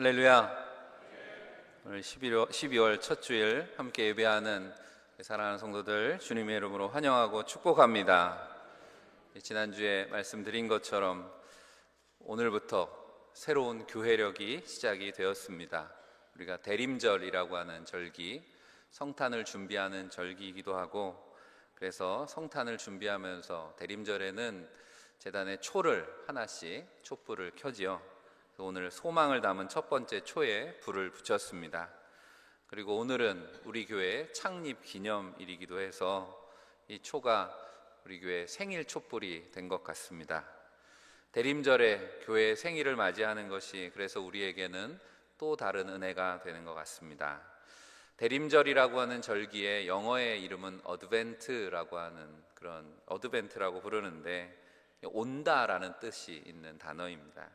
할렐루야. 오늘 12월 첫 주일 함께 예배하는 사랑하는 성도들 주님의 이름으로 환영하고 축복합니다. 지난주에 말씀드린 것처럼 오늘부터 새로운 교회력이 시작이 되었습니다. 우리가 대림절이라고 하는 절기, 성탄을 준비하는 절기이기도 하고, 그래서 성탄을 준비하면서 대림절에는 제단에 초를 하나씩 촛불을 켜지요. 오늘 소망을 담은 첫 번째 초에 불을 붙였습니다. 그리고 오늘은 우리 교회 창립 기념일이기도 해서 이 초가 우리 교회 생일 촛불이 된 것 같습니다. 대림절에 교회의 생일을 맞이하는 것이 그래서 우리에게는 또 다른 은혜가 되는 것 같습니다. 대림절이라고 하는 절기의 영어의 이름은 어드벤트라고 하는 그런 어드벤트라고 부르는데 온다라는 뜻이 있는 단어입니다.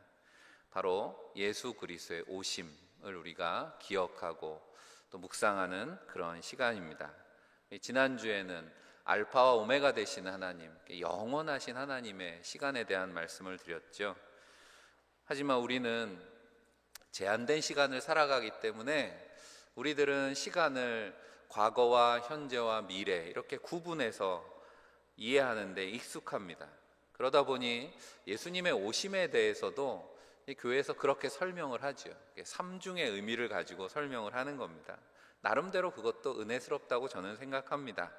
바로 예수 그리스도의 오심을 우리가 기억하고 또 묵상하는 그런 시간입니다. 지난주에는 알파와 오메가 되시는 하나님, 영원하신 하나님의 시간에 대한 말씀을 드렸죠. 하지만 우리는 제한된 시간을 살아가기 때문에 우리들은 시간을 과거와 현재와 미래 이렇게 구분해서 이해하는 데 익숙합니다. 그러다 보니 예수님의 오심에 대해서도 이 교회에서 그렇게 설명을 하죠. 삼중의 의미를 가지고 설명을 하는 겁니다. 나름대로 그것도 은혜스럽다고 저는 생각합니다.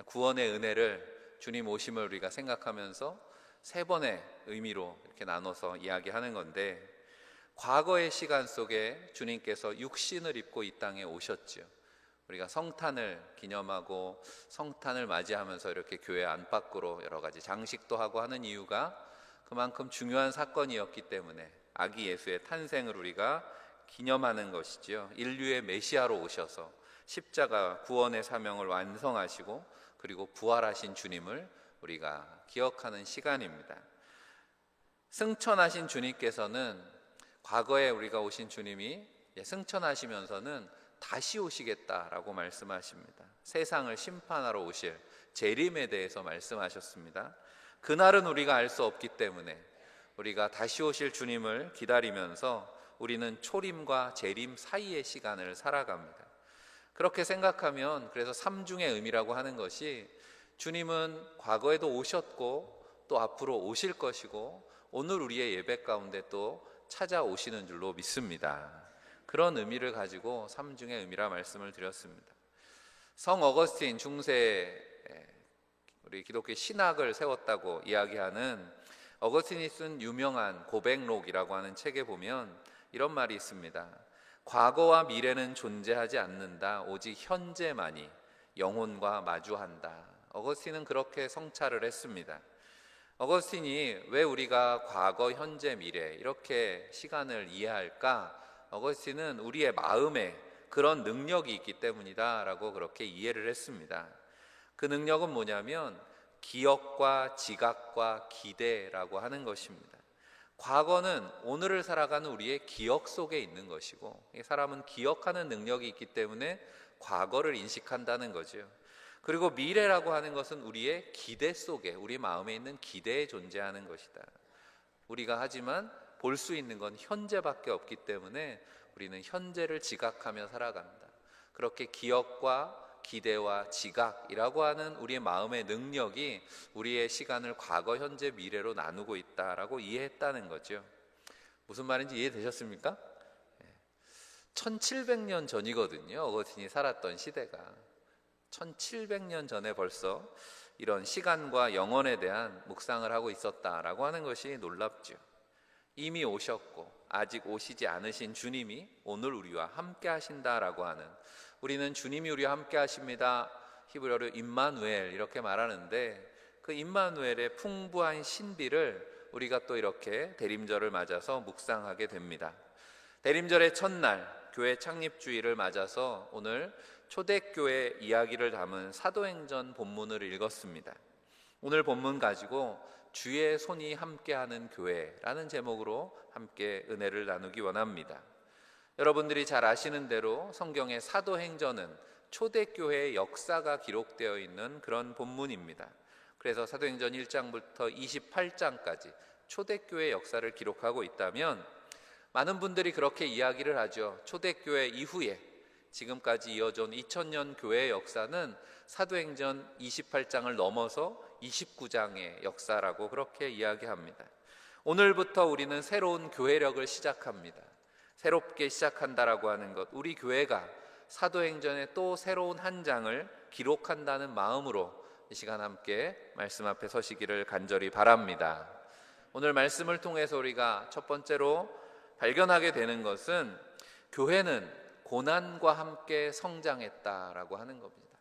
구원의 은혜를, 주님 오심을 우리가 생각하면서 세 번의 의미로 이렇게 나눠서 이야기하는 건데, 과거의 시간 속에 주님께서 육신을 입고 이 땅에 오셨죠. 우리가 성탄을 기념하고 성탄을 맞이하면서 이렇게 교회 안팎으로 여러 가지 장식도 하고 하는 이유가 그만큼 중요한 사건이었기 때문에 아기 예수의 탄생을 우리가 기념하는 것이지요. 인류의 메시아로 오셔서 십자가 구원의 사명을 완성하시고 그리고 부활하신 주님을 우리가 기억하는 시간입니다. 승천하신 주님께서는 과거에 우리가 오신 주님이 승천하시면서는 다시 오시겠다라고 말씀하십니다. 세상을 심판하러 오실 재림에 대해서 말씀하셨습니다. 그날은 우리가 알 수 없기 때문에 우리가 다시 오실 주님을 기다리면서 우리는 초림과 재림 사이의 시간을 살아갑니다. 그렇게 생각하면 그래서 삼중의 의미라고 하는 것이 주님은 과거에도 오셨고 또 앞으로 오실 것이고 오늘 우리의 예배 가운데 또 찾아오시는 줄로 믿습니다. 그런 의미를 가지고 삼중의 의미라 말씀을 드렸습니다. 성 어거스틴 중세 우리 기독교 신학을 세웠다고 이야기하는 어거스틴이 쓴 유명한 고백록이라고 하는 책에 보면 이런 말이 있습니다. 과거와 미래는 존재하지 않는다. 오직 현재만이 영혼과 마주한다. 어거스틴은 그렇게 성찰을 했습니다. 어거스틴이 왜 우리가 과거, 현재, 미래 이렇게 시간을 이해할까? 어거스틴은 우리의 마음에 그런 능력이 있기 때문이다 라고 그렇게 이해를 했습니다. 그 능력은 뭐냐면 기억과 지각과 기대라고 하는 것입니다. 과거는 오늘을 살아가는 우리의 기억 속에 있는 것이고, 사람은 기억하는 능력이 있기 때문에 과거를 인식한다는 거죠. 그리고 미래라고 하는 것은 우리의 기대 속에, 우리 마음에 있는 기대에 존재하는 것이다. 우리가 하지만 볼 수 있는 건 현재밖에 없기 때문에 우리는 현재를 지각하며 살아간다. 그렇게 기억과 기대와 지각이라고 하는 우리의 마음의 능력이 우리의 시간을 과거, 현재, 미래로 나누고 있다라고 이해했다는 거죠. 무슨 말인지 이해되셨습니까? 1700년 전이거든요. 어거스틴이 살았던 시대가 1700년 전에 벌써 이런 시간과 영혼에 대한 묵상을 하고 있었다라고 하는 것이 놀랍죠. 이미 오셨고 아직 오시지 않으신 주님이 오늘 우리와 함께 하신다라고 하는, 우리는 주님이 우리와 함께 하십니다. 히브리어로 임마누엘 이렇게 말하는데 그 임마누엘의 풍부한 신비를 우리가 또 이렇게 대림절을 맞아서 묵상하게 됩니다. 대림절의 첫날 교회 창립주일을 맞아서 오늘 초대교회 이야기를 담은 사도행전 본문을 읽었습니다. 오늘 본문 가지고 주의 손이 함께하는 교회라는 제목으로 함께 은혜를 나누기 원합니다. 여러분들이 잘 아시는 대로 성경의 사도행전은 초대교회의 역사가 기록되어 있는 그런 본문입니다. 그래서 사도행전 1장부터 28장까지 초대교회 역사를 기록하고 있다면 많은 분들이 그렇게 이야기를 하죠. 초대교회 이후에 지금까지 이어져온 2000년 교회의 역사는 사도행전 28장을 넘어서 29장의 역사라고 그렇게 이야기합니다. 오늘부터 우리는 새로운 교회력을 시작합니다. 새롭게 시작한다라고 하는 것, 우리 교회가 사도행전의 또 새로운 한 장을 기록한다는 마음으로 이 시간 함께 말씀 앞에 서시기를 간절히 바랍니다. 오늘 말씀을 통해서 우리가 첫 번째로 발견하게 되는 것은 교회는 고난과 함께 성장했다라고 하는 겁니다.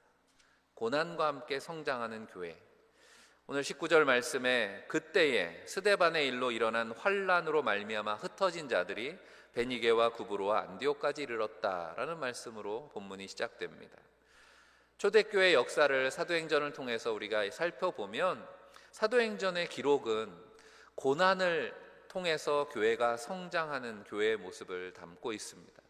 고난과 함께 성장하는 교회. 오늘 19절 말씀에 그때에 스데반의 일로 일어난 환난으로 말미암아 흩어진 자들이 베니게와 구브로와 안디옥까지 이르렀다라는 말씀으로 본문이 시작됩니다. 초대교회 역사를 사도행전을 통해서 우리가 살펴보면 사도행전의 기록은 고난을 통해서 교회가 성장하는 교회의 모습을 담고 있습니다.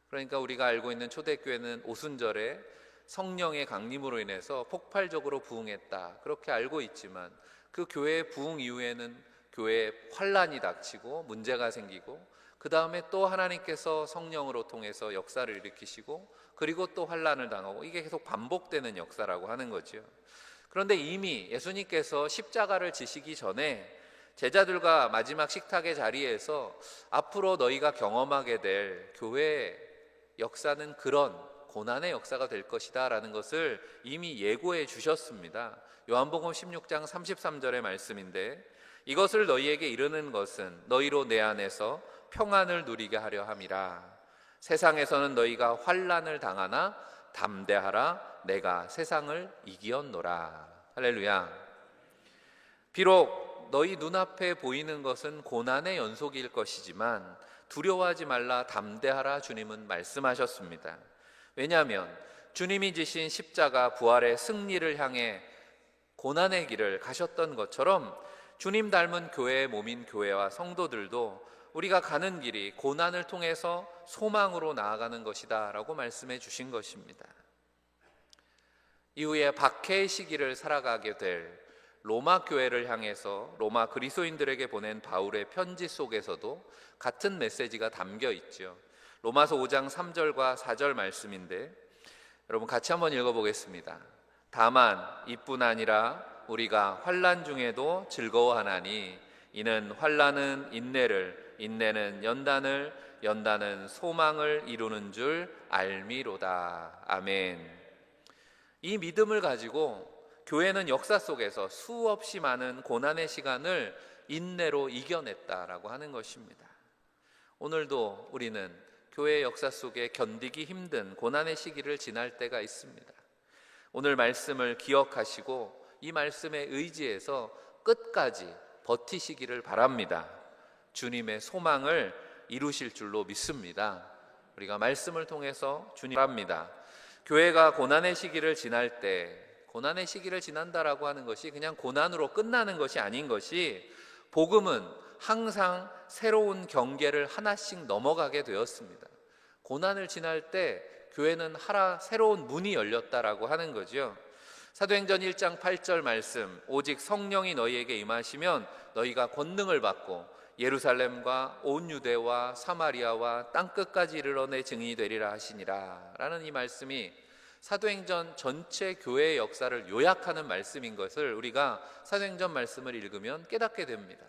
그러니까 우리가 알고 있는 초대교회는 오순절에 성령의 강림으로 인해서 폭발적으로 부흥했다, 그렇게 알고 있지만 그 교회의 부흥 이후에는 교회에 환난이 닥치고 문제가 생기고 그 다음에 또 하나님께서 성령으로 통해서 역사를 일으키시고 그리고 또 환난을 당하고, 이게 계속 반복되는 역사라고 하는 거죠. 그런데 이미 예수님께서 십자가를 지시기 전에 제자들과 마지막 식탁의 자리에서 앞으로 너희가 경험하게 될 교회의 역사는 그런 고난의 역사가 될 것이다 라는 것을 이미 예고해 주셨습니다. 요한복음 16장 33절의 말씀인데, 이것을 너희에게 이르는 것은 너희로 내 안에서 평안을 누리게 하려 함이라. 세상에서는 너희가 환난을 당하나 담대하라, 내가 세상을 이기었노라. 할렐루야. 비록 너희 눈앞에 보이는 것은 고난의 연속일 것이지만 두려워하지 말라, 담대하라 주님은 말씀하셨습니다. 왜냐하면 주님이 지신 십자가 부활의 승리를 향해 고난의 길을 가셨던 것처럼 주님 닮은 교회의 몸인 교회와 성도들도 우리가 가는 길이 고난을 통해서 소망으로 나아가는 것이다 라고 말씀해 주신 것입니다. 이후에 박해의 시기를 살아가게 될 로마 교회를 향해서 로마 그리스도인들에게 보낸 바울의 편지 속에서도 같은 메시지가 담겨 있죠. 로마서 5장 3절과 4절 말씀인데 여러분 같이 한번 읽어보겠습니다. 다만 이뿐 아니라 우리가 환난 중에도 즐거워하나니 이는 환난은 인내를, 인내는 연단을, 연단은 소망을 이루는 줄 알미로다. 아멘. 이 믿음을 가지고 교회는 역사 속에서 수없이 많은 고난의 시간을 인내로 이겨냈다라고 하는 것입니다. 오늘도 우리는 교회의 역사 속에 견디기 힘든 고난의 시기를 지날 때가 있습니다. 오늘 말씀을 기억하시고 이 말씀에 의지해서 끝까지 버티시기를 바랍니다. 주님의 소망을 이루실 줄로 믿습니다. 우리가 말씀을 통해서 주님 바랍니다. 교회가 고난의 시기를 지날 때, 고난의 시기를 지난다라고 하는 것이 그냥 고난으로 끝나는 것이 아닌 것이, 복음은 항상 새로운 경계를 하나씩 넘어가게 되었습니다. 고난을 지날 때 교회는 새로운 문이 열렸다라고 하는 거죠. 사도행전 1장 8절 말씀, 오직 성령이 너희에게 임하시면 너희가 권능을 받고 예루살렘과 온 유대와 사마리아와 땅끝까지 이르러 내 증인이 되리라 하시니라 라는 이 말씀이 사도행전 전체 교회의 역사를 요약하는 말씀인 것을 우리가 사도행전 말씀을 읽으면 깨닫게 됩니다.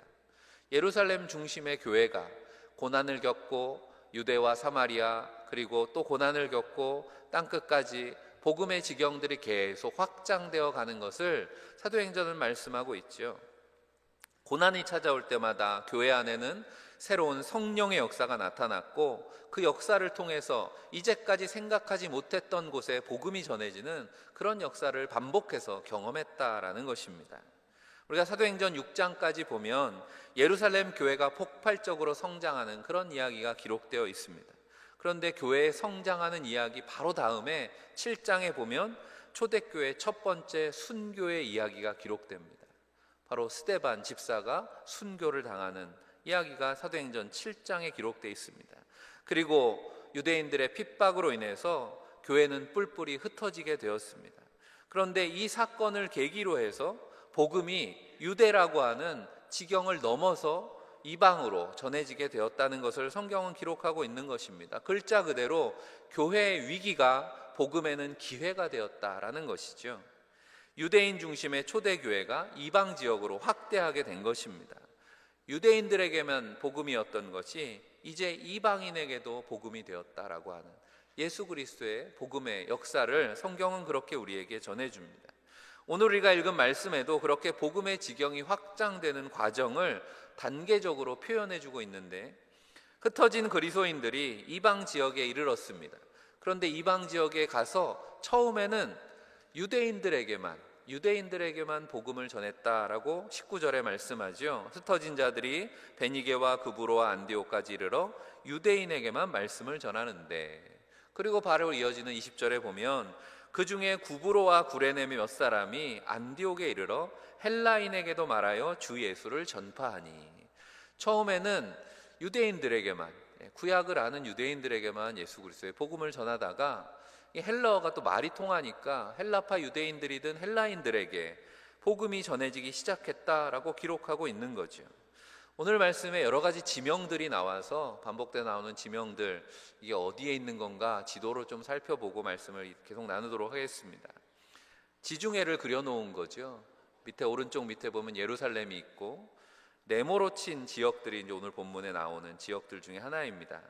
예루살렘 중심의 교회가 고난을 겪고 유대와 사마리아 그리고 또 고난을 겪고 땅끝까지 복음의 지경들이 계속 확장되어 가는 것을 사도행전은 말씀하고 있죠. 고난이 찾아올 때마다 교회 안에는 새로운 성령의 역사가 나타났고 그 역사를 통해서 이제까지 생각하지 못했던 곳에 복음이 전해지는 그런 역사를 반복해서 경험했다라는 것입니다. 우리가 사도행전 6장까지 보면 예루살렘 교회가 폭발적으로 성장하는 그런 이야기가 기록되어 있습니다. 그런데 교회의 성장하는 이야기 바로 다음에 7장에 보면 초대교회 첫 번째 순교의 이야기가 기록됩니다. 바로 스데반 집사가 순교를 당하는 이야기가 사도행전 7장에 기록되어 있습니다. 그리고 유대인들의 핍박으로 인해서 교회는 뿔뿔이 흩어지게 되었습니다. 그런데 이 사건을 계기로 해서 복음이 유대라고 하는 지경을 넘어서 이방으로 전해지게 되었다는 것을 성경은 기록하고 있는 것입니다. 글자 그대로 교회의 위기가 복음에는 기회가 되었다라는 것이죠. 유대인 중심의 초대교회가 이방 지역으로 확대하게 된 것입니다. 유대인들에게만 복음이었던 것이 이제 이방인에게도 복음이 되었다라고 하는 예수 그리스도의 복음의 역사를 성경은 그렇게 우리에게 전해줍니다. 오늘 우리가 읽은 말씀에도 그렇게 복음의 지경이 확장되는 과정을 단계적으로 표현해주고 있는데, 흩어진 그리스도인들이 이방 지역에 이르렀습니다. 그런데 이방 지역에 가서 처음에는 유대인들에게만 복음을 전했다라고 19절에 말씀하죠. 흩어진 자들이 베니게와 그브로와 안디옥까지 이르러 유대인에게만 말씀을 전하는데, 그리고 바로 이어지는 20절에 보면 그 중에 구브로와 구레네 몇 사람이 안디옥에 이르러 헬라인에게도 말하여 주 예수를 전파하니, 처음에는 유대인들에게만, 구약을 아는 유대인들에게만 예수 그리스도의 복음을 전하다가 이 헬라어가 또 말이 통하니까 헬라파 유대인들이든 헬라인들에게 복음이 전해지기 시작했다라고 기록하고 있는 거죠. 오늘 말씀에 여러 가지 지명들이 나와서 반복되어 나오는 지명들, 이게 어디에 있는 건가 지도로 좀 살펴보고 말씀을 계속 나누도록 하겠습니다. 지중해를 그려놓은 거죠. 밑에 오른쪽 밑에 보면 예루살렘이 있고 네모로 친 지역들이 이제 오늘 본문에 나오는 지역들 중에 하나입니다.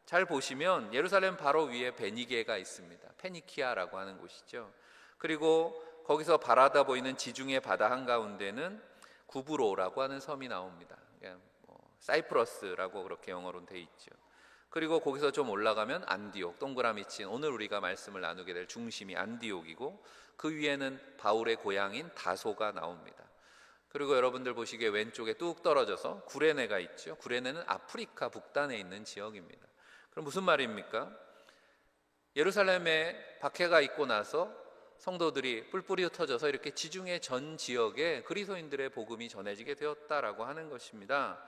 잘 보시면 예루살렘 바로 위에 베니게가 있습니다. 페니키아라고 하는 곳이죠. 그리고 거기서 바라다 보이는 지중해 바다 한가운데는 구브로라고 하는 섬이 나옵니다. 사이프러스라고 그렇게 영어로는 돼 있죠. 그리고 거기서 좀 올라가면 안디옥, 동그라미 친 오늘 우리가 말씀을 나누게 될 중심이 안디옥이고, 그 위에는 바울의 고향인 다소가 나옵니다. 그리고 여러분들 보시기에 왼쪽에 뚝 떨어져서 구레네가 있죠. 구레네는 아프리카 북단에 있는 지역입니다. 그럼 무슨 말입니까? 예루살렘에 박해가 있고 나서 성도들이 뿔뿔이 흩어져서 이렇게 지중해 전 지역에 그리스도인들의 복음이 전해지게 되었다라고 하는 것입니다.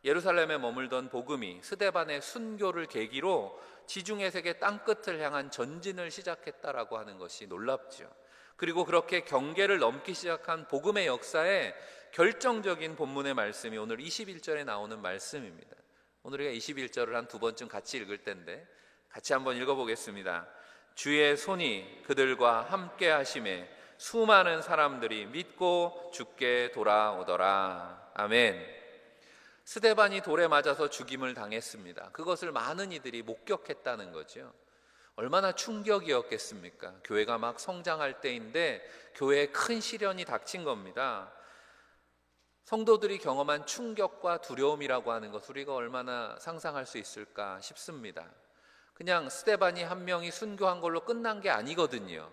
예루살렘에 머물던 복음이 스데반의 순교를 계기로 지중해 세계 땅끝을 향한 전진을 시작했다라고 하는 것이 놀랍죠. 그리고 그렇게 경계를 넘기 시작한 복음의 역사에 결정적인 본문의 말씀이 오늘 21절에 나오는 말씀입니다. 오늘 우리가 21절을 한 두 번쯤 같이 읽을 텐데 같이 한번 읽어보겠습니다. 주의 손이 그들과 함께 하심에 수많은 사람들이 믿고 주께 돌아오더라. 아멘. 스데반이 돌에 맞아서 죽임을 당했습니다. 그것을 많은 이들이 목격했다는 거죠. 얼마나 충격이었겠습니까? 교회가 막 성장할 때인데 교회에 큰 시련이 닥친 겁니다. 성도들이 경험한 충격과 두려움이라고 하는 것, 우리가 얼마나 상상할 수 있을까 싶습니다. 그냥 스데반이 한 명이 순교한 걸로 끝난 게 아니거든요.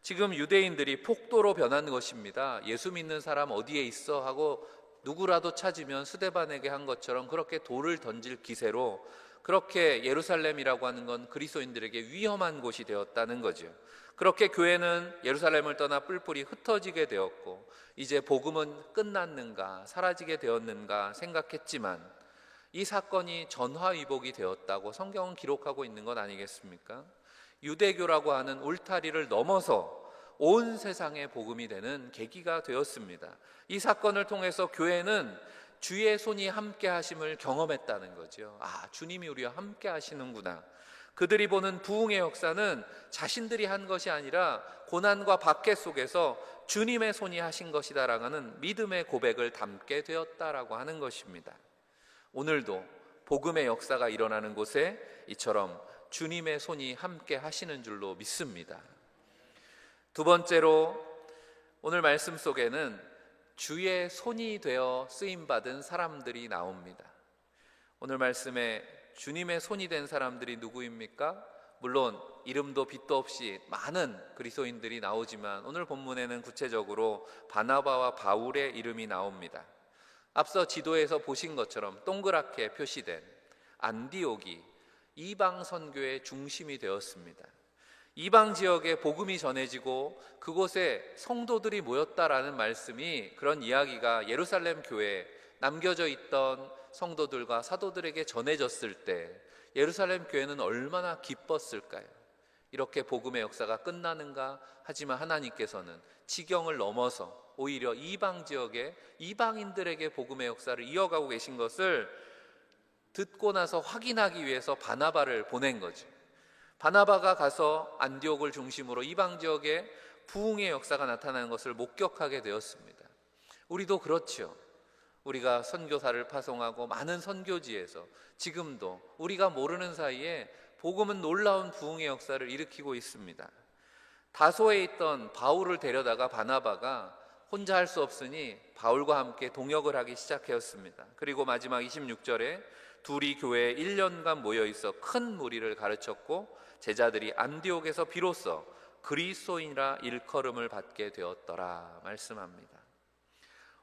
지금 유대인들이 폭도로 변한 것입니다. 예수 믿는 사람 어디에 있어 하고 누구라도 찾으면 스데반에게 한 것처럼 그렇게 돌을 던질 기세로, 그렇게 예루살렘이라고 하는 건 그리스도인들에게 위험한 곳이 되었다는 거죠. 그렇게 교회는 예루살렘을 떠나 뿔뿔이 흩어지게 되었고, 이제 복음은 끝났는가, 사라지게 되었는가 생각했지만 이 사건이 전화위복이 되었다고 성경은 기록하고 있는 것 아니겠습니까? 유대교라고 하는 울타리를 넘어서 온 세상에 복음이 되는 계기가 되었습니다. 이 사건을 통해서 교회는 주의 손이 함께 하심을 경험했다는 거죠. 아, 주님이 우리와 함께 하시는구나. 그들이 보는 부흥의 역사는 자신들이 한 것이 아니라 고난과 박해 속에서 주님의 손이 하신 것이다라는 믿음의 고백을 담게 되었다라고 하는 것입니다. 오늘도 복음의 역사가 일어나는 곳에 이처럼 주님의 손이 함께 하시는 줄로 믿습니다. 두 번째로 오늘 말씀 속에는 주의 손이 되어 쓰임받은 사람들이 나옵니다. 오늘 말씀에 주님의 손이 된 사람들이 누구입니까? 물론 이름도 빛도 없이 많은 그리스도인들이 나오지만 오늘 본문에는 구체적으로 바나바와 바울의 이름이 나옵니다. 앞서 지도에서 보신 것처럼 동그랗게 표시된 안디옥이 이방 선교의 중심이 되었습니다. 이방 지역에 복음이 전해지고 그곳에 성도들이 모였다라는 말씀이, 그런 이야기가 예루살렘 교회에 남겨져 있던 성도들과 사도들에게 전해졌을 때 예루살렘 교회는 얼마나 기뻤을까요? 이렇게 복음의 역사가 끝나는가? 하지만 하나님께서는 지경을 넘어서 오히려 이방 지역의 이방인들에게 복음의 역사를 이어가고 계신 것을 듣고 나서 확인하기 위해서 바나바를 보낸 거죠. 바나바가 가서 안디옥을 중심으로 이방 지역에 부흥의 역사가 나타나는 것을 목격하게 되었습니다. 우리도 그렇죠. 우리가 선교사를 파송하고 많은 선교지에서 지금도 우리가 모르는 사이에 복음은 놀라운 부흥의 역사를 일으키고 있습니다. 다소에 있던 바울을 데려다가 바나바가 혼자 할 수 없으니 바울과 함께 동역을 하기 시작하였습니다. 그리고 마지막 26절에 둘이 교회에 1년간 모여 있어 큰 무리를 가르쳤고 제자들이 안디옥에서 비로소 그리스도인이라 일컬음을 받게 되었더라 말씀합니다.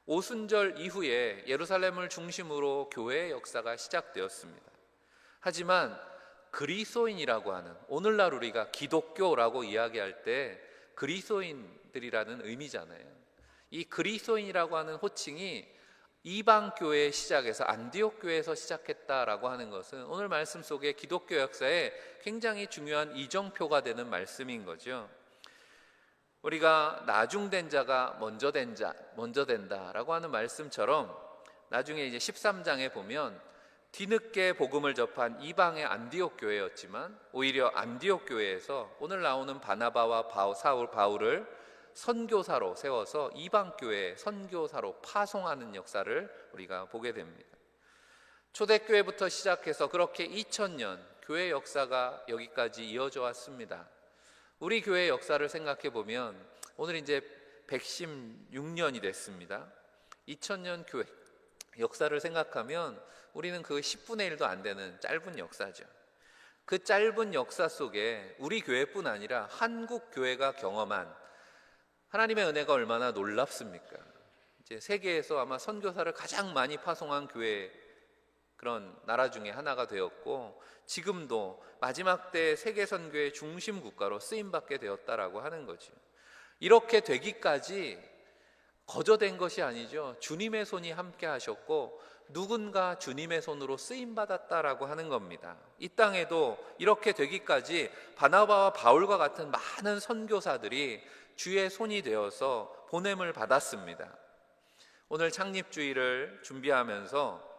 오순절 이후에 예루살렘을 중심으로 교회의 역사가 시작되었습니다. 하지만 그리스도인이라고 하는, 오늘날 우리가 기독교라고 이야기할 때 그리스도인들이라는 의미잖아요. 이 그리스도인이라고 하는 호칭이 이방 교회의 시작에서 안디옥 교회에서 시작했다라고 하는 것은 오늘 말씀 속에 기독교 역사에 굉장히 중요한 이정표가 되는 말씀인 거죠. 우리가 나중된 자가 먼저 된다라고 하는 말씀처럼 나중에 이제 13장에 보면 뒤늦게 복음을 접한 이방의 안디옥 교회였지만 오히려 안디옥 교회에서 오늘 나오는 바나바와 바울을 선교사로 세워서 이방 교회에 선교사로 파송하는 역사를 우리가 보게 됩니다. 초대교회부터 시작해서 그렇게 2000년 교회 역사가 여기까지 이어져 왔습니다. 우리 교회의 역사를 생각해 보면 오늘 이제 116년이 됐습니다. 2000년 교회 역사를 생각하면 우리는 그 10분의 1도 안 되는 짧은 역사죠. 그 짧은 역사 속에 우리 교회뿐 아니라 한국 교회가 경험한 하나님의 은혜가 얼마나 놀랍습니까? 이제 세계에서 아마 선교사를 가장 많이 파송한 교회, 그런 나라 중에 하나가 되었고 지금도 마지막 때 세계 선교의 중심 국가로 쓰임 받게 되었다라고 하는 거죠. 이렇게 되기까지 거저된 것이 아니죠. 주님의 손이 함께 하셨고 누군가 주님의 손으로 쓰임 받았다라고 하는 겁니다. 이 땅에도 이렇게 되기까지 바나바와 바울과 같은 많은 선교사들이 주의 손이 되어서 보냄을 받았습니다. 오늘 창립주일을 준비하면서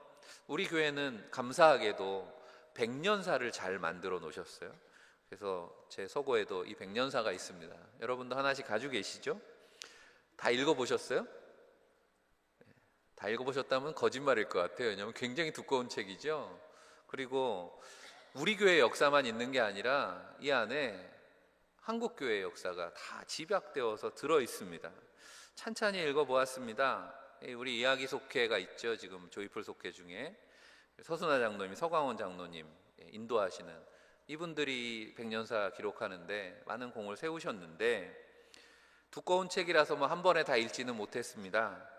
우리 교회는 감사하게도 백년사를 잘 만들어 놓으셨어요. 그래서 제 서고에도 이 백년사가 있습니다. 여러분도 하나씩 가지고 계시죠? 다 읽어보셨어요? 다 읽어보셨다면 거짓말일 것 같아요. 왜냐하면 굉장히 두꺼운 책이죠. 그리고 우리 교회 역사만 있는 게 아니라 이 안에 한국교회의 역사가 다 집약되어서 들어있습니다. 찬찬히 읽어보았습니다. 우리 이야기 속회가 있죠. 지금 조이풀 속회 중에 서순아 장로님, 서광원 장로님 인도하시는 이분들이 백년사 기록하는데 많은 공을 세우셨는데 두꺼운 책이라서 뭐 한 번에 다 읽지는 못했습니다.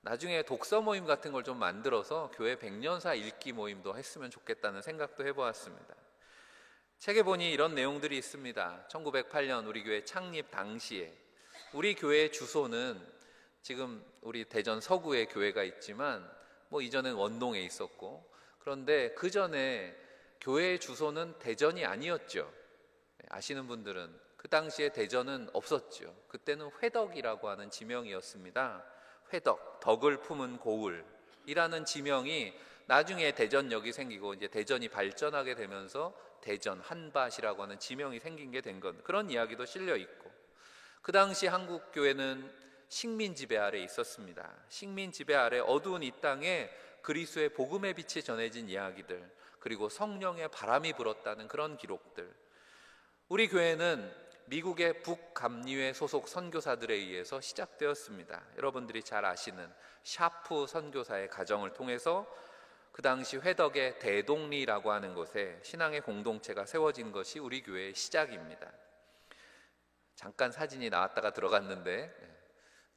나중에 독서 모임 같은 걸 좀 만들어서 교회 백년사 읽기 모임도 했으면 좋겠다는 생각도 해보았습니다. 책에 보니 이런 내용들이 있습니다. 1908년 우리 교회 창립 당시에 우리 교회의 주소는 지금 우리 대전 서구에 교회가 있지만 뭐 이전엔 원동에 있었고 그런데 그 전에 교회의 주소는 대전이 아니었죠. 아시는 분들은 그 당시에 대전은 없었죠. 그때는 회덕이라고 하는 지명이었습니다. 회덕, 덕을 품은 고을이라는 지명이 나중에 대전역이 생기고 이제 대전이 발전하게 되면서 대전 한밭이라고 하는 지명이 생긴 게 된 건 그런 이야기도 실려 있고 그 당시 한국 교회는 식민 지배 아래 있었습니다. 식민 지배 아래 어두운 이 땅에 그리스도의 복음의 빛이 전해진 이야기들 그리고 성령의 바람이 불었다는 그런 기록들 우리 교회는 미국의 북감리회 소속 선교사들에 의해서 시작되었습니다. 여러분들이 잘 아시는 샤프 선교사의 가정을 통해서 그 당시 회덕의 대동리라고 하는 곳에 신앙의 공동체가 세워진 것이 우리 교회의 시작입니다. 잠깐 사진이 나왔다가 들어갔는데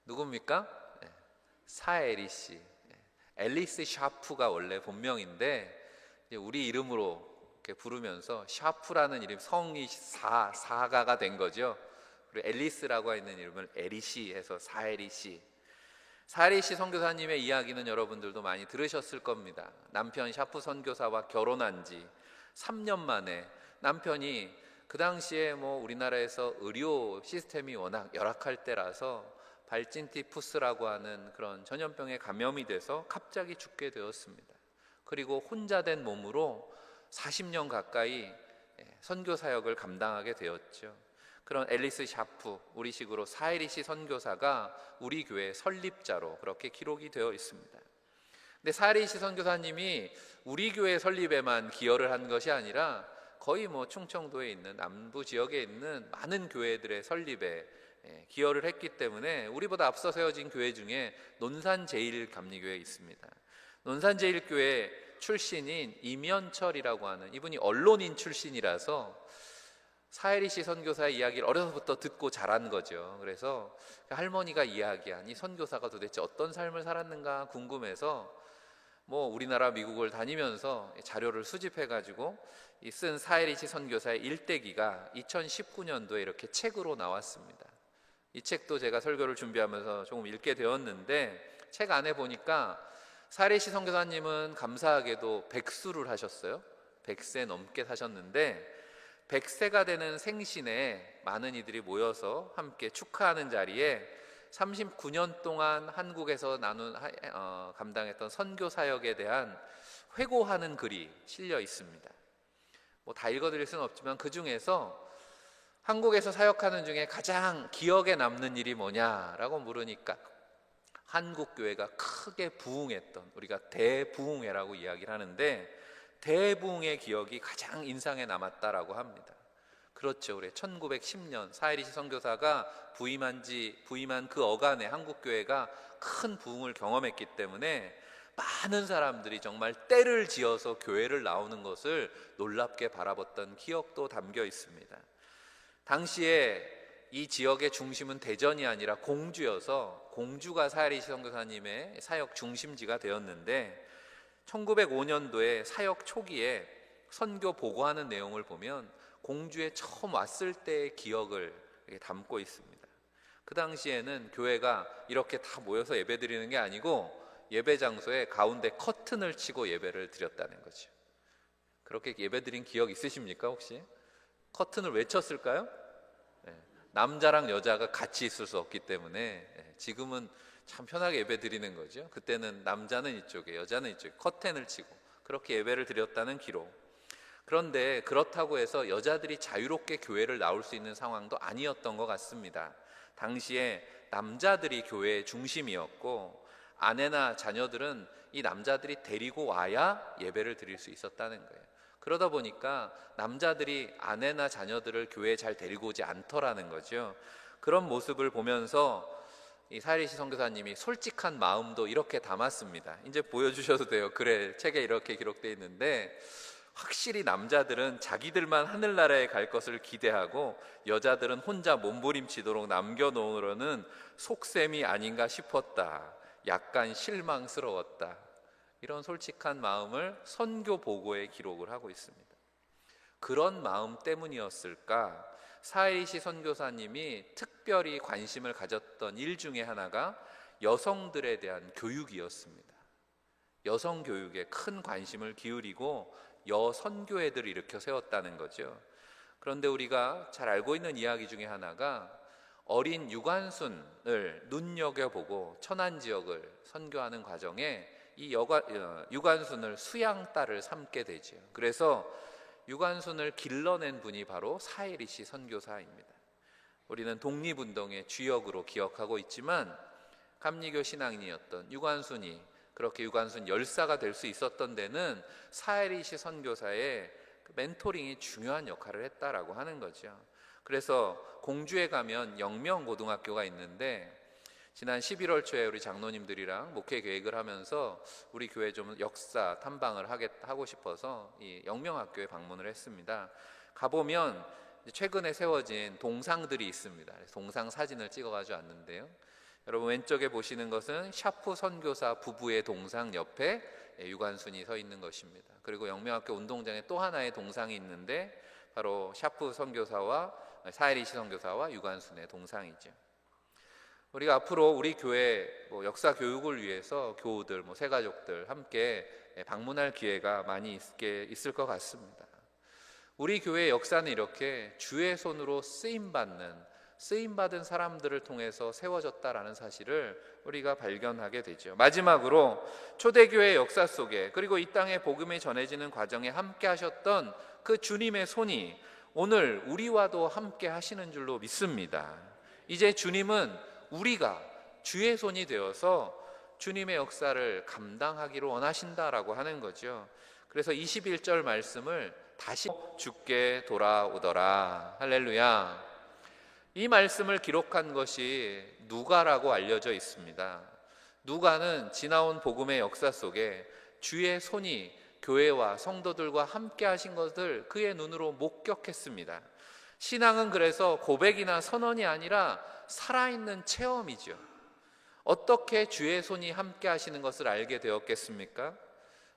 누굽니까? 사에리 씨. 앨리스 샤프가 원래 본명인데 우리 이름으로 이렇게 부르면서 샤프라는 이름 성이 사가가 된 거죠. 그리고 앨리스라고 하는 이름을 에리시 해서 사에리시. 사에리시 선교사님의 이야기는 여러분들도 많이 들으셨을 겁니다. 남편 샤프 선교사와 결혼한 지 3년 만에 남편이 그 당시에 우리나라에서 의료 시스템이 워낙 열악할 때라서 발진티푸스라고 하는 그런 전염병에 감염이 돼서 갑자기 죽게 되었습니다. 그리고 혼자 된 몸으로 40년 가까이 선교 사역을 감당하게 되었죠. 그런 앨리스 샤프, 우리식으로 사이리시 선교사가 우리 교회 설립자로 그렇게 기록이 되어 있습니다. 근데 사이리시 선교사님이 우리 교회 설립에만 기여를 한 것이 아니라 거의 충청도에 있는 남부 지역에 있는 많은 교회들의 설립에 기여를 했기 때문에 우리보다 앞서 세워진 교회 중에 논산제일감리교회 있습니다. 논산제일교회 출신인 이면철이라고 하는 이분이 언론인 출신이라서 사이리시 선교사의 이야기를 어려서부터 듣고 자란 거죠. 그래서 할머니가 이야기한 이 선교사가 도대체 어떤 삶을 살았는가 궁금해서 우리나라 미국을 다니면서 자료를 수집해가지고 쓴 사이리시 선교사의 일대기가 2019년도에 이렇게 책으로 나왔습니다. 이 책도 제가 설교를 준비하면서 조금 읽게 되었는데, 책 안에 보니까 사이리시 선교사님은 감사하게도 백수를 하셨어요. 100세 넘게 사셨는데 100세가 되는 생신에 많은 이들이 모여서 함께 축하하는 자리에 39년 동안 한국에서 감당했던 선교 사역에 대한 회고하는 글이 실려 있습니다. 다 읽어드릴 수는 없지만 그 중에서 한국에서 사역하는 중에 가장 기억에 남는 일이 뭐냐라고 물으니까 한국교회가 크게 부흥했던, 우리가 대부흥회라고 이야기를 하는데 대부흥의 기억이 가장 인상에 남았다라고 합니다. 그렇죠. 우리 1910년 사이리시 선교사가 부임한 그 어간에 한국교회가 큰 부흥을 경험했기 때문에 많은 사람들이 정말 때를 지어서 교회를 나오는 것을 놀랍게 바라봤던 기억도 담겨 있습니다. 당시에 이 지역의 중심은 대전이 아니라 공주여서 공주가 사이리시 선교사님의 사역 중심지가 되었는데 1905년도에 사역 초기에 선교 보고하는 내용을 보면 공주에 처음 왔을 때의 기억을 담고 있습니다. 그 당시에는 교회가 이렇게 다 모여서 예배 드리는 게 아니고 예배 장소에 가운데 커튼을 치고 예배를 드렸다는 거죠. 그렇게 예배 드린 기억 있으십니까 혹시? 커튼을 왜 쳤을까요? 남자랑 여자가 같이 있을 수 없기 때문에 지금은 참 편하게 예배 드리는 거죠. 그때는 남자는 이쪽에 여자는 이쪽에 커튼을 치고 그렇게 예배를 드렸다는 기록. 그런데 그렇다고 해서 여자들이 자유롭게 교회를 나올 수 있는 상황도 아니었던 것 같습니다. 당시에 남자들이 교회의 중심이었고 아내나 자녀들은 이 남자들이 데리고 와야 예배를 드릴 수 있었다는 거예요. 그러다 보니까 남자들이 아내나 자녀들을 교회에 잘 데리고 오지 않더라는 거죠. 그런 모습을 보면서 이 사이리시 선교사님이 솔직한 마음도 이렇게 담았습니다. 이제 보여주셔도 돼요. 그래, 책에 이렇게 기록되어 있는데 확실히 남자들은 자기들만 하늘나라에 갈 것을 기대하고 여자들은 혼자 몸부림치도록 남겨놓으려는 속셈이 아닌가 싶었다. 약간 실망스러웠다. 이런 솔직한 마음을 선교 보고에 기록을 하고 있습니다. 그런 마음 때문이었을까? 사이리시 선교사님이 특별히 관심을 가졌던 일 중에 하나가 여성들에 대한 교육이었습니다. 여성 교육에 큰 관심을 기울이고 여선교회들을 일으켜 세웠다는 거죠. 그런데 우리가 잘 알고 있는 이야기 중에 하나가 어린 유관순을 눈여겨보고 천안 지역을 선교하는 과정에 이 유관순을 수양딸을 삼게 되죠. 그래서 유관순을 길러낸 분이 바로 사이리시 선교사입니다. 우리는 독립운동의 주역으로 기억하고 있지만 감리교 신앙인이었던 유관순이 그렇게 유관순 열사가 될 수 있었던 데는 사이리시 선교사의 멘토링이 중요한 역할을 했다라고 하는 거죠. 그래서 공주에 가면 영명고등학교가 있는데 지난 11월 초에 우리 장로님들이랑 목회 계획을 하면서 우리 교회 좀 역사 탐방을 하고 싶어서 이 영명학교에 방문을 했습니다. 가보면 최근에 세워진 동상들이 있습니다. 동상 사진을 찍어가지고 왔는데요. 여러분 왼쪽에 보시는 것은 샤프 선교사 부부의 동상 옆에 유관순이 서 있는 것입니다. 그리고 영명학교 운동장에 또 하나의 동상이 있는데 바로 샤프 선교사와 사이리시 선교사와 유관순의 동상이죠. 우리가 앞으로 우리 교회 역사 교육을 위해서 교우들, 새가족들 함께 방문할 기회가 많이 있을 것 같습니다. 우리 교회의 역사는 이렇게 주의 손으로 쓰임받은 사람들을 통해서 세워졌다라는 사실을 우리가 발견하게 되죠. 마지막으로 초대교회의 역사 속에, 그리고 이 땅에 복음이 전해지는 과정에 함께 하셨던 그 주님의 손이 오늘 우리와도 함께 하시는 줄로 믿습니다. 이제 주님은 우리가 주의 손이 되어서 주님의 역사를 감당하기를 원하신다라고 하는 거죠. 그래서 21절 말씀을 다시 주께 돌아오더라. 할렐루야. 이 말씀을 기록한 것이 누가라고 알려져 있습니다. 누가는 지나온 복음의 역사 속에 주의 손이 교회와 성도들과 함께 하신 것을 그의 눈으로 목격했습니다. 신앙은 그래서 고백이나 선언이 아니라 살아있는 체험이죠. 어떻게 주의 손이 함께 하시는 것을 알게 되었겠습니까?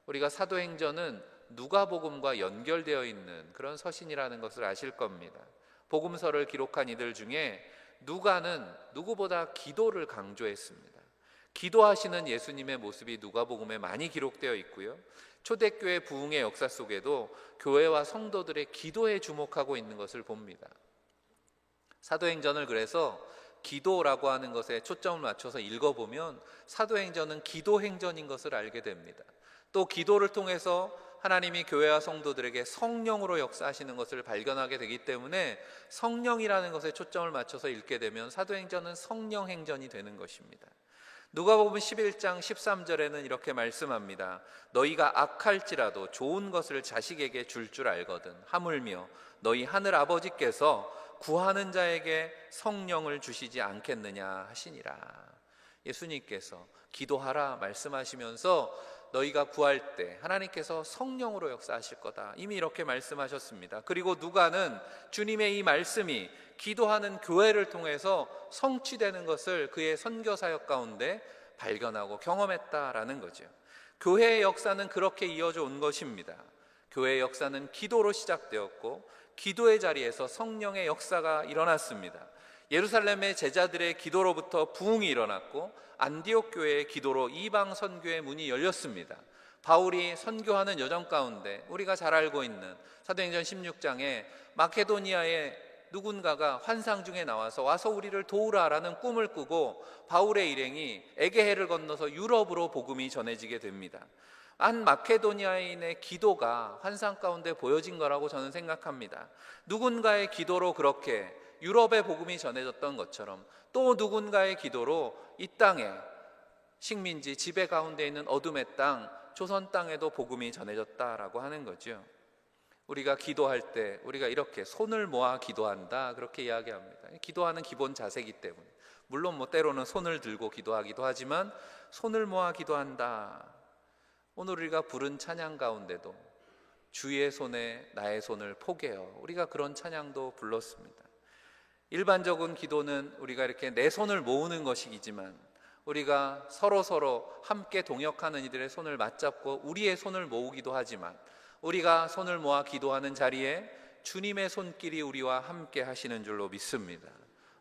우리가 사도행전은 누가복음과 연결되어 있는 그런 서신이라는 것을 아실 겁니다. 복음서를 기록한 이들 중에 누가는 누구보다 기도를 강조했습니다. 기도하시는 예수님의 모습이 누가복음에 많이 기록되어 있고요. 초대교회 부흥의 역사 속에도 교회와 성도들의 기도에 주목하고 있는 것을 봅니다. 사도행전을 그래서 기도라고 하는 것에 초점을 맞춰서 읽어보면 사도행전은 기도행전인 것을 알게 됩니다. 또 기도를 통해서 하나님이 교회와 성도들에게 성령으로 역사하시는 것을 발견하게 되기 때문에 성령이라는 것에 초점을 맞춰서 읽게 되면 사도행전은 성령행전이 되는 것입니다. 누가복음 11장 13절에는 이렇게 말씀합니다. 너희가 악할지라도 좋은 것을 자식에게 줄 알거든 하물며 너희 하늘 아버지께서 구하는 자에게 성령을 주시지 않겠느냐 하시니라. 예수님께서 기도하라 말씀하시면서 너희가 구할 때 하나님께서 성령으로 역사하실 거다, 이미 이렇게 말씀하셨습니다. 그리고 누가는 주님의 이 말씀이 기도하는 교회를 통해서 성취되는 것을 그의 선교 사역 가운데 발견하고 경험했다라는 거죠. 교회의 역사는 그렇게 이어져 온 것입니다. 교회의 역사는 기도로 시작되었고 기도의 자리에서 성령의 역사가 일어났습니다. 예루살렘의 제자들의 기도로부터 부흥이 일어났고 안디옥 교회의 기도로 이방 선교의 문이 열렸습니다. 바울이 선교하는 여정 가운데 우리가 잘 알고 있는 사도행전 16장에 마케도니아의 누군가가 환상 중에 나와서 와서 우리를 도우라라는 꿈을 꾸고 바울의 일행이 에게해를 건너서 유럽으로 복음이 전해지게 됩니다. 한 마케도니아인의 기도가 환상 가운데 보여진 거라고 저는 생각합니다. 누군가의 기도로 그렇게 유럽의 복음이 전해졌던 것처럼 또 누군가의 기도로 이 땅에 식민지 지배 가운데 있는 어둠의 땅 조선 땅에도 복음이 전해졌다라고 하는 거죠. 우리가 기도할 때 우리가 이렇게 손을 모아 기도한다 그렇게 이야기합니다. 기도하는 기본 자세이기 때문에 물론 때로는 손을 들고 기도하기도 하지만 손을 모아 기도한다. 오늘 우리가 부른 찬양 가운데도 주의 손에 나의 손을 포개어, 우리가 그런 찬양도 불렀습니다. 일반적인 기도는 우리가 이렇게 내 손을 모으는 것이지만 우리가 서로 함께 동역하는 이들의 손을 맞잡고 우리의 손을 모으기도 하지만 우리가 손을 모아 기도하는 자리에 주님의 손길이 우리와 함께 하시는 줄로 믿습니다.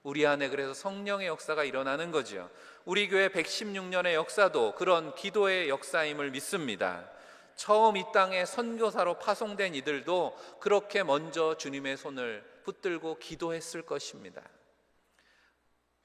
우리 안에 그래서 성령의 역사가 일어나는 거죠. 우리 교회 116년의 역사도 그런 기도의 역사임을 믿습니다. 처음 이 땅에 선교사로 파송된 이들도 그렇게 먼저 주님의 손을 붙들고 기도했을 것입니다.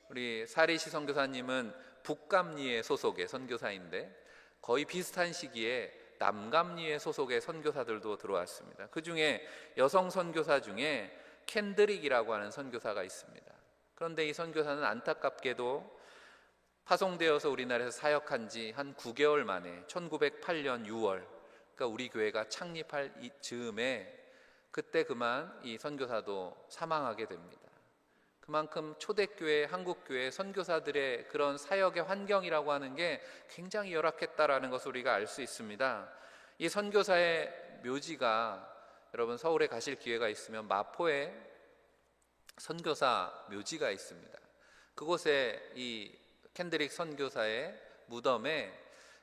우리 사리시 선교사님은 북감리의 소속의 선교사인데 거의 비슷한 시기에 남감리의 소속의 선교사들도 들어왔습니다. 그 중에 여성 선교사 중에 캔드릭이라고 하는 선교사가 있습니다. 그런데 이 선교사는 안타깝게도 파송되어서 우리나라에서 사역한 지 한 9개월 만에 1908년 6월, 그러니까 우리 교회가 창립할 즈음에 그때 그만 이 선교사도 사망하게 됩니다. 그만큼 초대교회, 한국교회 선교사들의 그런 사역의 환경이라고 하는 게 굉장히 열악했다라는 것을 우리가 알 수 있습니다. 이 선교사의 묘지가, 여러분 서울에 가실 기회가 있으면 마포에 선교사 묘지가 있습니다. 그곳에 이 캔드릭 선교사의 무덤에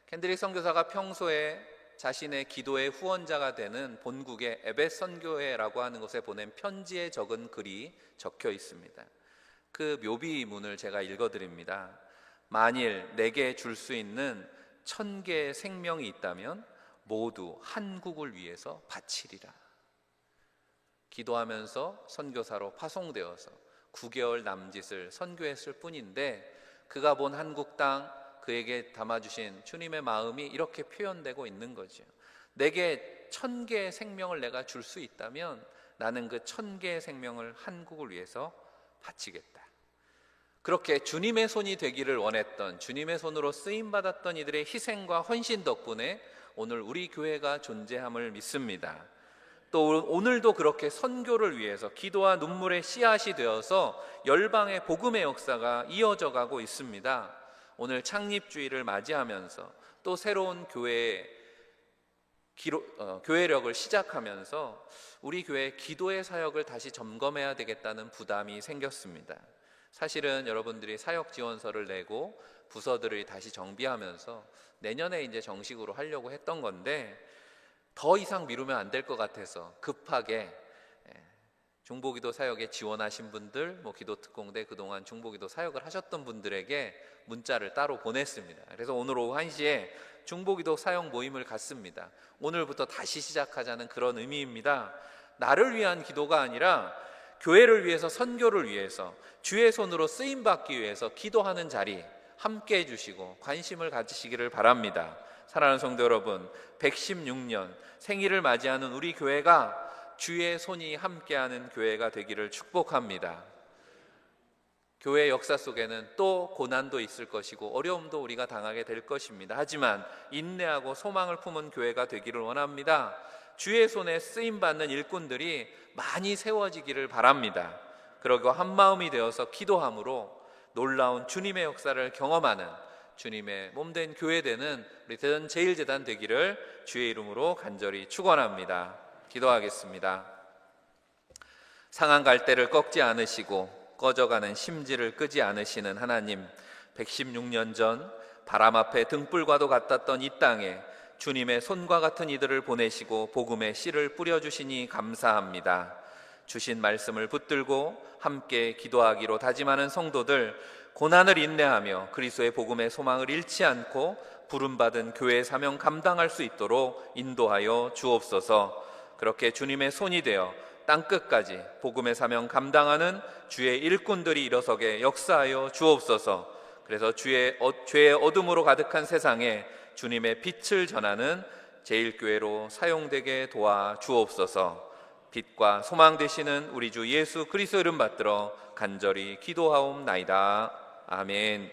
캔드릭 선교사가 평소에 자신의 기도의 후원자가 되는 본국의 에벳 선교회라고 하는 곳에 보낸 편지에 적은 글이 적혀 있습니다. 그 묘비문을 제가 읽어드립니다. 만일 내게 줄 수 있는 1000개의 생명이 있다면 모두 한국을 위해서 바치리라. 기도하면서 선교사로 파송되어서 9개월 남짓을 선교했을 뿐인데 그가 본 한국 땅, 그에게 담아주신 주님의 마음이 이렇게 표현되고 있는 거죠. 내게 1000개의 생명을 내가 줄 수 있다면 나는 그 1000개의 생명을 한국을 위해서 바치겠다. 그렇게 주님의 손이 되기를 원했던, 주님의 손으로 쓰임받았던 이들의 희생과 헌신 덕분에 오늘 우리 교회가 존재함을 믿습니다. 또 오늘도 그렇게 선교를 위해서 기도와 눈물의 씨앗이 되어서 열방의 복음의 역사가 이어져 가고 있습니다. 오늘 창립주의를 맞이하면서 또 새로운 교회력을 시작하면서 우리 교회의 기도의 사역을 다시 점검해야 되겠다는 부담이 생겼습니다. 사실은 여러분들이 사역 지원서를 내고 부서들을 다시 정비하면서 내년에 이제 정식으로 하려고 했던 건데 더 이상 미루면 안 될 것 같아서 급하게 중보기도 사역에 지원하신 분들, 기도특공대 그동안 중보기도 사역을 하셨던 분들에게 문자를 따로 보냈습니다. 그래서 오늘 오후 1시에 중보기도 사역 모임을 갖습니다. 오늘부터 다시 시작하자는 그런 의미입니다. 나를 위한 기도가 아니라 교회를 위해서, 선교를 위해서, 주의 손으로 쓰임받기 위해서 기도하는 자리 함께 해주시고 관심을 가지시기를 바랍니다. 사랑하는 성도 여러분, 116년 생일을 맞이하는 우리 교회가 주의 손이 함께하는 교회가 되기를 축복합니다. 교회 역사 속에는 또 고난도 있을 것이고 어려움도 우리가 당하게 될 것입니다. 하지만 인내하고 소망을 품은 교회가 되기를 원합니다. 주의 손에 쓰임받는 일꾼들이 많이 세워지기를 바랍니다. 그러고 한마음이 되어서 기도함으로 놀라운 주님의 역사를 경험하는 주님의 몸된 교회 되는 우리 대전 제일재단 되기를 주의 이름으로 간절히 축원합니다. 기도하겠습니다. 상한 갈대를 꺾지 않으시고 꺼져가는 심지를 끄지 않으시는 하나님, 116년 전 바람 앞에 등불과도 같았던 이 땅에 주님의 손과 같은 이들을 보내시고 복음의 씨를 뿌려주시니 감사합니다. 주신 말씀을 붙들고 함께 기도하기로 다짐하는 성도들, 고난을 인내하며 그리스도의 복음의 소망을 잃지 않고 부름받은 교회 사명 감당할 수 있도록 인도하여 주옵소서. 그렇게 주님의 손이 되어 땅끝까지 복음의 사명 감당하는 주의 일꾼들이 일어서게 역사하여 주옵소서. 그래서 죄의 어둠으로 가득한 세상에 주님의 빛을 전하는 제일교회로 사용되게 도와 주옵소서. 빛과 소망 되시는 우리 주 예수 그리스도 이름 받들어 간절히 기도하옵나이다. 아멘.